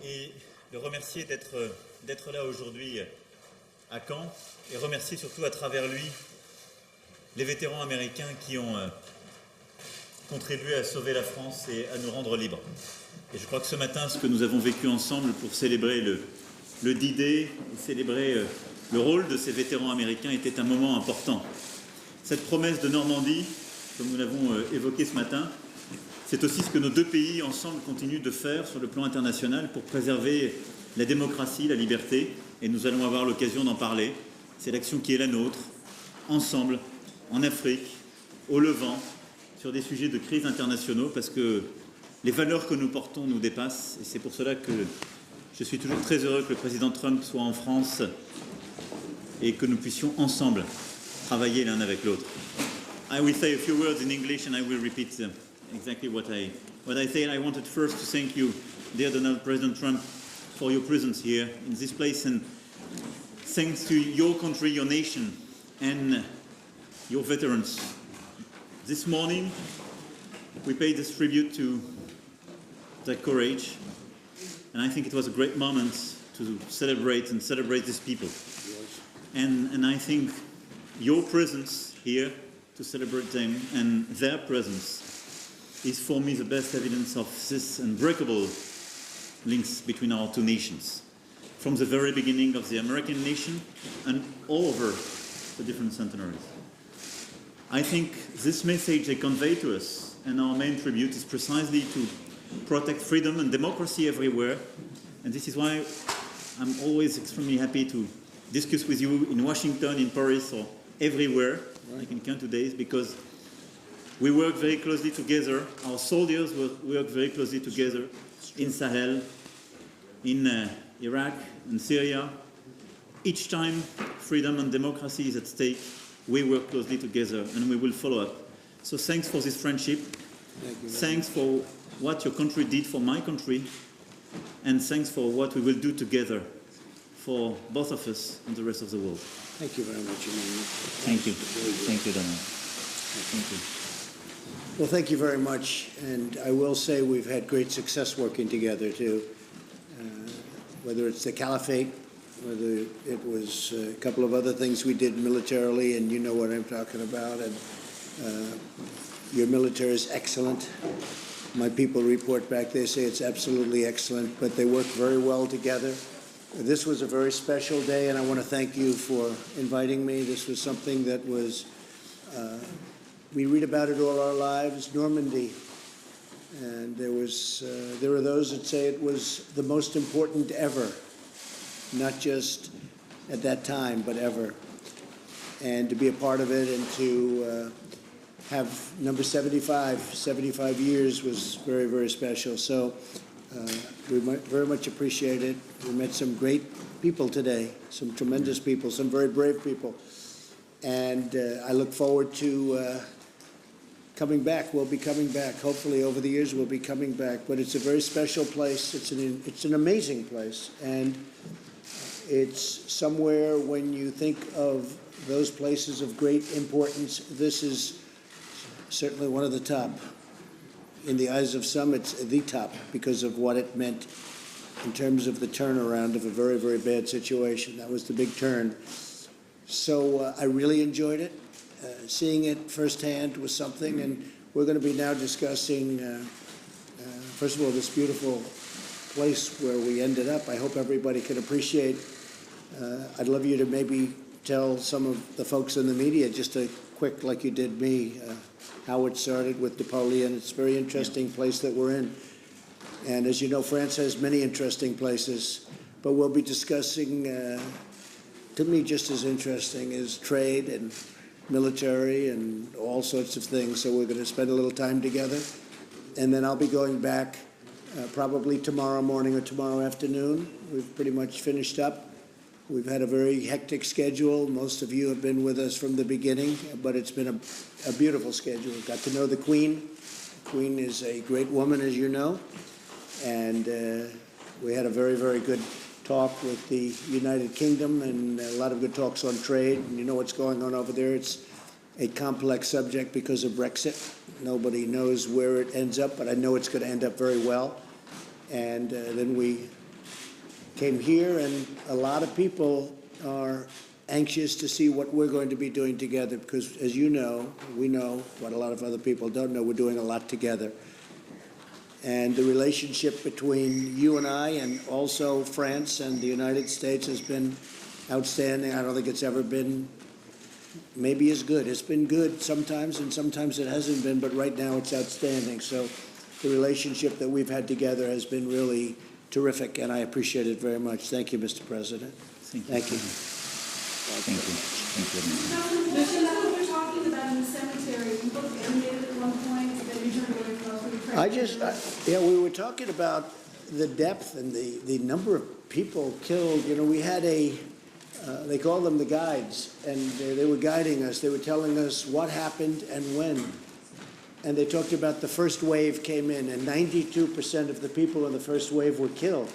et le remercier d'être là aujourd'hui à Caen, et remercier surtout à travers lui les vétérans américains qui ont contribué à sauver la France et à nous rendre libres. Et je crois que ce matin, ce que nous avons vécu ensemble pour célébrer le D-Day, et célébrer le rôle de ces vétérans américains était un moment important. Cette promesse de Normandie, comme nous l'avons évoqué ce matin, c'est aussi ce que nos deux pays ensemble continuent de faire sur le plan international pour préserver la démocratie, la liberté, et nous allons avoir l'occasion d'en parler. C'est l'action qui est la nôtre, ensemble, en Afrique, au Levant, sur des sujets de crise internationaux, parce que les valeurs que nous portons nous dépassent, et c'est pour cela que je suis toujours très heureux que le président Trump soit en France et que nous puissions ensemble travailler l'un avec l'autre. I will say a few words in English and I will repeat exactly what I said. I wanted first to thank you, dear President Trump, for your presence here in this place, and thanks to your country, your nation, and your veterans. This morning, we paid this tribute to their courage, and I think it was a great moment to celebrate these people. And I think your presence here to celebrate them and their presence is for me the best evidence of this unbreakable links between our two nations, from the very beginning of the American nation and all over the different centenaries. I think this message they convey to us, and our main tribute, is precisely to protect freedom and democracy everywhere, and this is why I'm always extremely happy to discuss with you in Washington, in Paris, or everywhere. I can count 2 days, because we work very closely together. Our soldiers work very closely together in Sahel, in Iraq, and Syria. Each time freedom and democracy is at stake, we work closely together, and we will follow up. So thanks for this friendship. Thanks for what your country did for my country, and thanks for what we will do together for both of us and the rest of the world. Thank you very much, Emmanuel. Thank you. Thank you, Donald. Thank you. Well, thank you very much. And I will say we've had great success working together, too. Whether it's the caliphate, whether it was a couple of other things we did militarily, and you know what I'm talking about. And your military is excellent. My people report back, they say it's absolutely excellent, but they work very well together. This was a very special day, and I want to thank you for inviting me. This was something that was, we read about it all our lives, Normandy. And there are those that say it was the most important ever, not just at that time, but ever. And to be a part of it and to have number 75 years was very, very special. So we very much appreciate it. We met some great people today, some tremendous people, some very brave people. And I look forward to coming back. We'll be coming back. Hopefully over the years we'll be coming back. But it's a very special place. It's an amazing place. And it's somewhere when you think of those places of great importance, this is certainly one of the top. In the eyes of some, it's the top because of what it meant in terms of the turnaround of a very, very bad situation. That was the big turn. So I really enjoyed it. Seeing it firsthand was something, and we're going to be now discussing, first of all, this beautiful place where we ended up. I hope everybody can appreciate. I'd love you to maybe tell some of the folks in the media just a quick, like you did me, how it started with Napoleon. It's a very interesting place that we're in. And as you know, France has many interesting places, but we'll be discussing, to me, just as interesting is trade and military and all sorts of things. So we're going to spend a little time together. And then I'll be going back probably tomorrow morning or tomorrow afternoon. We've pretty much finished up. We've had a very hectic schedule. Most of you have been with us from the beginning, but it's been a beautiful schedule. We've got to know the Queen. The Queen is a great woman, as you know. And we had a very, very good talk with the United Kingdom and a lot of good talks on trade. And you know what's going on over there. It's a complex subject because of Brexit. Nobody knows where it ends up, but I know it's going to end up very well. And then we came here, and a lot of people are anxious to see what we're going to be doing together because, as you know, we know what a lot of other people don't know, we're doing a lot together. And the relationship between you and I and also France and the United States has been outstanding. I don't think it's ever been maybe as good. It's been good sometimes and sometimes it hasn't been, but right now it's outstanding. So the relationship that we've had together has been really terrific, and I appreciate it very much. Thank you, Mr. President. Thank you. Thank you. Thank you. Monsieur Macron, we're talking about in the cemetery. You both animated at one point, then you turned away from us. Yeah, we were talking about the depth and the number of people killed. You know, we had they call them the guides, and they were guiding us. They were telling us what happened and when. And they talked about the first wave came in, and 92% of the people in the first wave were killed.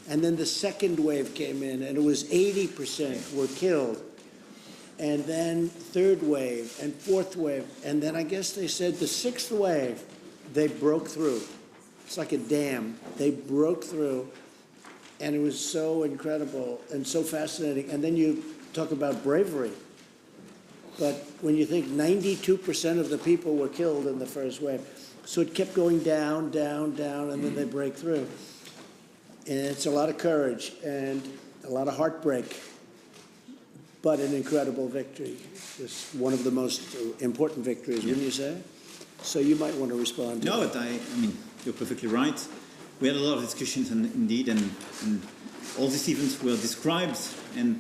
And then the second wave came in, and it was 80% were killed. And then third wave and fourth wave. And then I guess they said the sixth wave, they broke through. It's like a dam. They broke through, and it was so incredible and so fascinating. And then you talk about bravery. But when you think 92% of the people were killed in the first wave, so it kept going down, down, down, and then they break through. And it's a lot of courage and a lot of heartbreak, but an incredible victory. It's one of the most important victories, wouldn't you say? So you might want to respond to that. No, I mean, you're perfectly right. We had a lot of discussions, and indeed, and all these events were described. And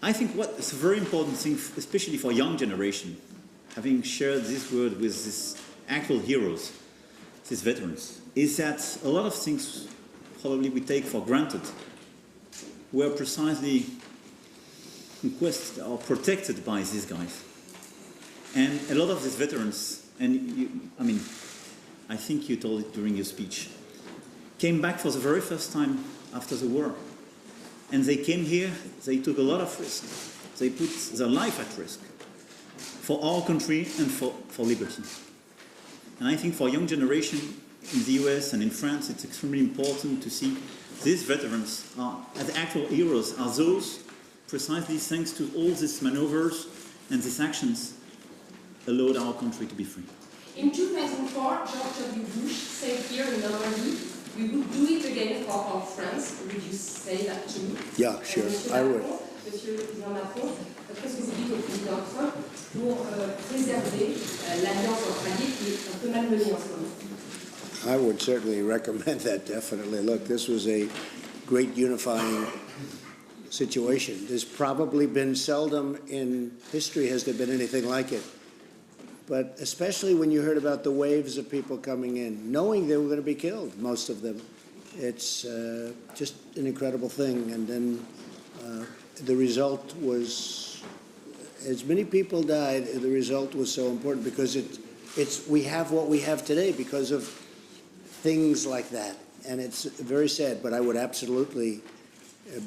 I think what is a very important thing, especially for young generation, having shared this word with these actual heroes, these veterans, is that a lot of things probably we take for granted were precisely conquested or protected by these guys. And a lot of these veterans, and I think you told it during your speech, came back for the very first time after the war. And they came here, they took a lot of risk. They put their life at risk for our country and for liberty. And I think for young generation in the US and in France, it's extremely important to see these veterans as actual heroes, are those precisely thanks to all these maneuvers and these actions allowed our country to be free. In 2004, George W. Bush said here in Normandy, we would do it again for our friends. Would you say that too? Yeah, sure, I would. Monsieur le Président Macron, qu'est-ce que vous dites au Président Trump pour préserver l'alliance entre-alliés qui est un peu malmenée en ce moment? I would certainly recommend that, definitely. Look, this was a great unifying situation. There's probably been seldom in history has there been anything like it. But especially when you heard about the waves of people coming in, knowing they were going to be killed, most of them, it's just an incredible thing. And then the result was, as many people died, the result was so important because we have what we have today because of things like that. And it's very sad, but I would absolutely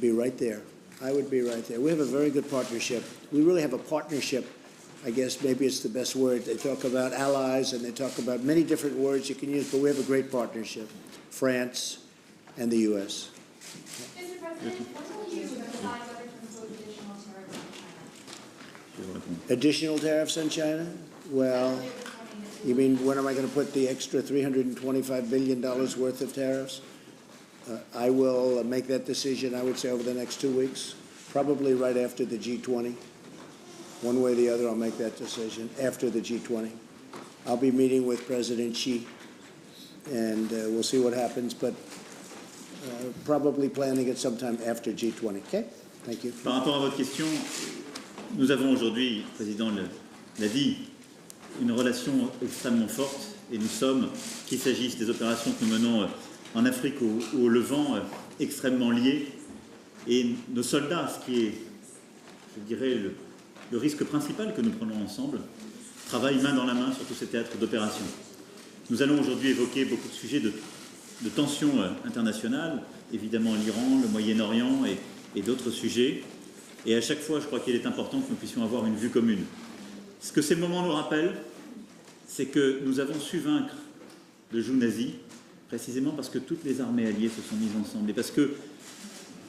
be right there. I would be right there. We have a very good partnership. We really have a partnership. I guess maybe it's the best word. They talk about allies and they talk about many different words you can use, but we have a great partnership, France and the U.S. Mr. President, when will you decide whether to impose additional tariffs on China? Additional tariffs on China? Well, you mean when am I going to put the extra $325 billion worth of tariffs? I will make that decision, I would say, over the next 2 weeks, probably right after the G20. One way or the other, I'll make that decision after the G20. I'll be meeting with President Xi, and we'll see what happens, but probably planning it sometime after G20. Okay? Thank you. Par rapport à votre question, nous avons aujourd'hui, le Président l'a dit, une relation extrêmement forte, et nous sommes, qu'il s'agisse des opérations que nous menons en Afrique ou au Levant, extrêmement liés. Et nos soldats, ce qui est, je dirais, le risque principal que nous prenons ensemble, travaillent main dans la main sur tous ces théâtres d'opération. Nous allons aujourd'hui évoquer beaucoup de sujets de tensions internationales, évidemment l'Iran, le Moyen-Orient et d'autres sujets. Et à chaque fois, je crois qu'il est important que nous puissions avoir une vue commune. Ce que ces moments nous rappellent, c'est que nous avons su vaincre le joug nazi, précisément parce que toutes les armées alliées se sont mises ensemble et parce que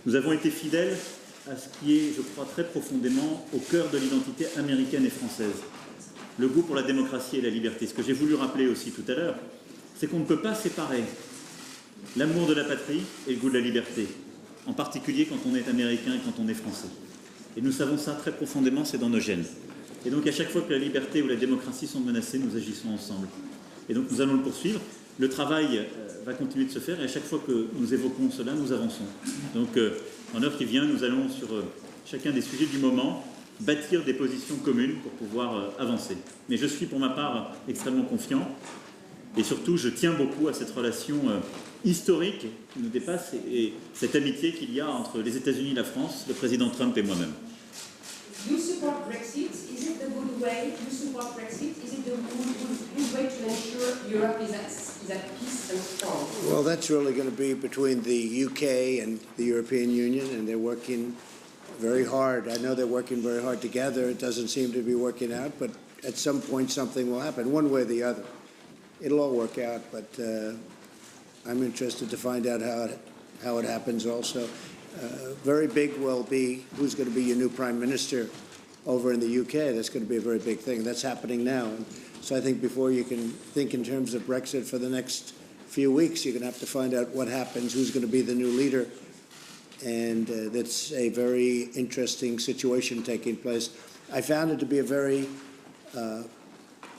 Nous avons été fidèles à ce qui est, je crois, très profondément au cœur de l'identité américaine et française. Le goût pour la démocratie et la liberté. Ce que j'ai voulu rappeler aussi tout à l'heure, c'est qu'on ne peut pas séparer l'amour de la patrie et le goût de la liberté, en particulier quand on est américain et quand on est français. Et nous savons ça très profondément, c'est dans nos gènes. Et donc à chaque fois que la liberté ou la démocratie sont menacées, nous agissons ensemble. Et donc nous allons le poursuivre. Le travail va continuer de se faire et à chaque fois que nous évoquons cela, nous avançons. Donc en l'heure qui vient, nous allons sur chacun des sujets du moment bâtir des positions communes pour pouvoir avancer. Mais je suis pour ma part extrêmement confiant et surtout je tiens beaucoup à cette relation historique qui nous dépasse et cette amitié qu'il y a entre les États-Unis, la France, le président Trump et moi-même. You support Brexit. Is it the good way? You support Brexit. Is it the good way to ensure Europe is at peace and strong? Well, that's really going to be between the UK and the European Union, and they're working very hard. I know they're working very hard together. It doesn't seem to be working out, but at some point something will happen, one way or the other. It'll all work out, but I'm interested to find out how it happens also. Very big will be who's going to be your new prime minister over in the UK. That's going to be a very big thing. That's happening now. And so I think before you can think in terms of Brexit for the next few weeks, you're going to have to find out what happens, who's going to be the new leader. And that's a very interesting situation taking place. I found it to be a very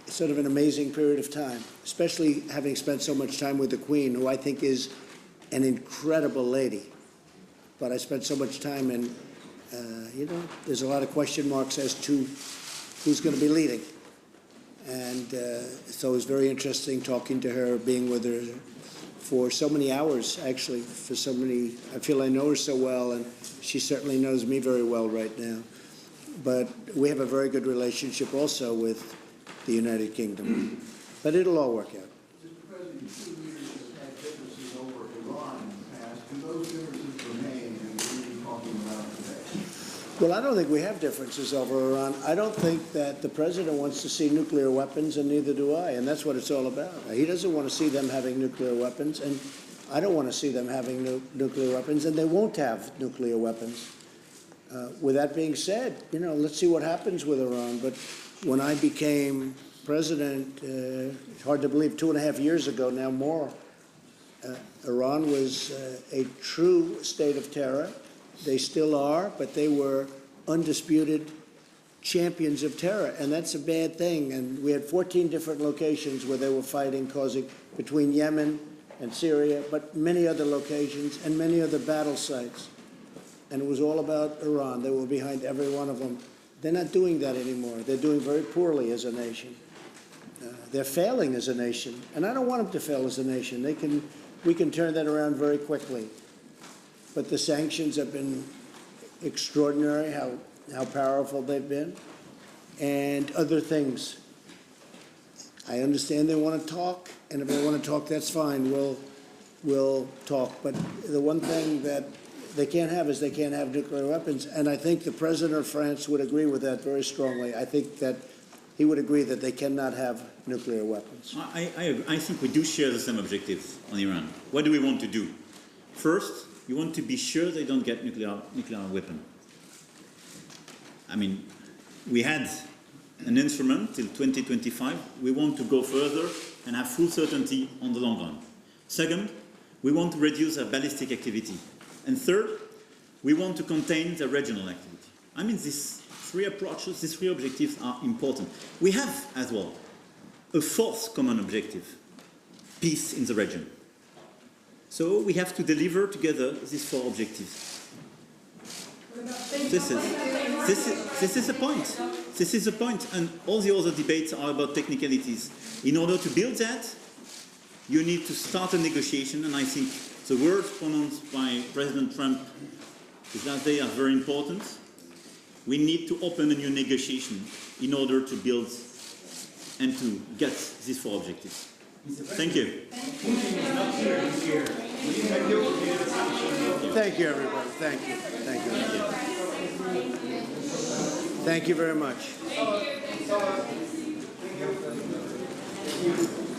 sort of an amazing period of time, especially having spent so much time with the Queen, who I think is an incredible lady. But I spent so much time and, you know, there's a lot of question marks as to who's going to be leading. And so it was very interesting talking to her, being with her for so many hours, actually, for so many, I feel I know her so well, and she certainly knows me very well right now. But we have a very good relationship also with the United Kingdom. But it'll all work out. Mr. President, two leaders have had differences over Iran in the past. Do those differences remain, and what are you talking about today? Well, I don't think we have differences over Iran. I don't think that the president wants to see nuclear weapons, and neither do I, and that's what it's all about. He doesn't want to see them having nuclear weapons, and I don't want to see them having nuclear weapons, and they won't have nuclear weapons. With that being said, you know, let's see what happens with Iran. But when I became president, it's hard to believe, 2.5 years ago, now more, Iran was a true state of terror. They still are, but they were undisputed champions of terror, and that's a bad thing. And we had 14 different locations where they were fighting, causing between Yemen and Syria, but many other locations and many other battle sites. And it was all about Iran. They were behind every one of them. They're not doing that anymore. They're doing very poorly as a nation. They're failing as a nation, and I don't want them to fail as a nation. We can turn that around very quickly. But the sanctions have been extraordinary, how powerful they've been, and other things. I understand they want to talk, and if they want to talk, that's fine. We'll talk. But the one thing that they can't have is they can't have nuclear weapons, and I think the president of France would agree with that very strongly. I think that he would agree that they cannot have nuclear weapons. I think we do share the same objectives on Iran. What do we want to do? First, you want to be sure they don't get nuclear weapon. I mean, we had an instrument till 2025. We want to go further and have full certainty on the long run. Second, we want to reduce our ballistic activity. And third, we want to contain the regional activity. I mean, these three approaches, these three objectives are important. We have, as well, a fourth common objective, peace in the region. So we have to deliver together these four objectives. This is the point. This is the point, and all the other debates are about technicalities. In order to build that, you need to start a negotiation, and I think the words pronounced by President Trump this last day are very important. We need to open a new negotiation in order to build and to get these four objectives. Thank you. Thank you, everybody. Thank you. Thank you. Thank you very much. Thank you.